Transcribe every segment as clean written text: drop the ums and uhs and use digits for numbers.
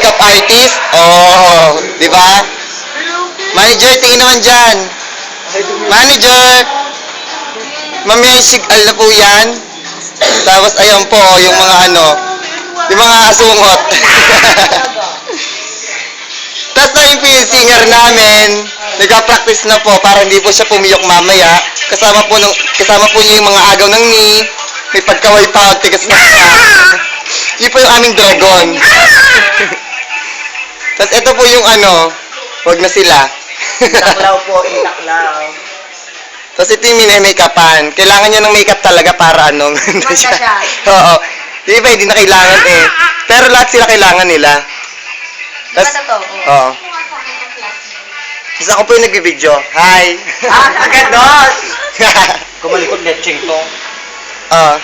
makeup artist. Oh, di ba? Manager, tingin naman dyan. Manager! Mamaya sigal na po yan. Tapos ayan po, yung mga ano, yung mga asungot. Tapos na yung field singer namin, nagka-practice na po para hindi po siya pumiyok mamaya. Kasama po niya yung mga agaw ng ni, may pagkaway pa, tigas na siya. Yun po yung aming dragon. Tapos ito po yung ano, wag na sila. Taklaw po, itaklaw. Tapos ito yung mini-makeupan. Kailangan niya ng makeup talaga para ano. Magka siya. Oo. Di ba, hindi na kailangan eh. Pero lahat sila kailangan nila. Tapos, Ano to? oo. Tapos ako po yung nagbibideo. Hi! Ganon! Kumalikot lecheng to. Oo.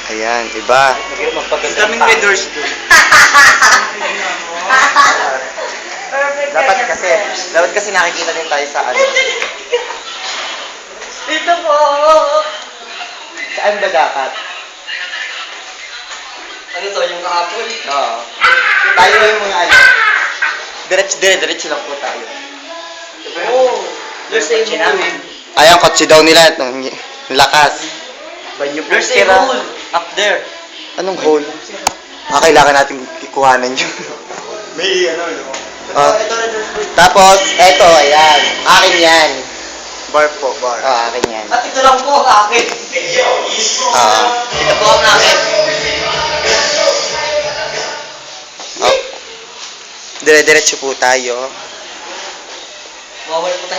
Ayan, iba. Daming red doors doon. Dapat kasi nakikita din tayo sa ano. Dito po! Saan ba dapat? Ano to, yung kahapon? Oo. Tayo yung mga ano. Diretso lang po tayo. Oo! There's a hole. Ayan, kotse daw nila. Itong lakas. Banyo po. There's a hole up there. Anong hole? Kailangan natin ikuhanan yun. May ano, no? Ito na doon. Tapos, eto, ayan. Akin yan. Bar po, bar. Akin yan. At ito lang po ang akin. Ito po ang akin. Dire-diretso po tayo. Wawal po tayo.